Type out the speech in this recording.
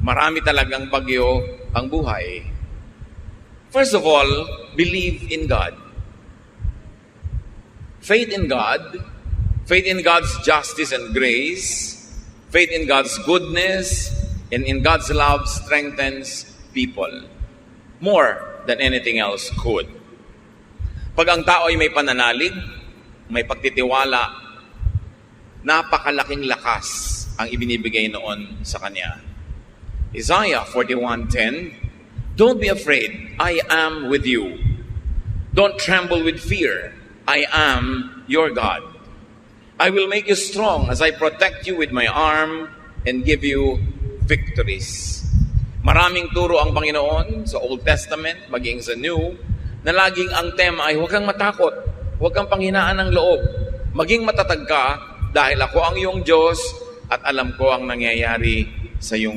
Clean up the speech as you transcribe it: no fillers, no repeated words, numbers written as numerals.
Marami talagang bagyo ang buhay. First of all, believe in God. Faith in God, faith in God's justice and grace, faith in God's goodness, and in God's love strengthens people more than anything else could. Pag ang tao ay may pananalig, may pagtitiwala, napakalaking lakas ang ibinibigay noon sa kanya. Isaiah 41:10, "Don't be afraid, I am with you. Don't tremble with fear, I am your God. I will make you strong as I protect you with my arm and give you victories." Maraming turo ang Panginoon sa Old Testament, maging sa New, na laging ang tema ay huwag kang matakot, huwag kang panghinaan ng loob, maging matatag ka dahil ako ang iyong Diyos at alam ko ang nangyayari sa iyong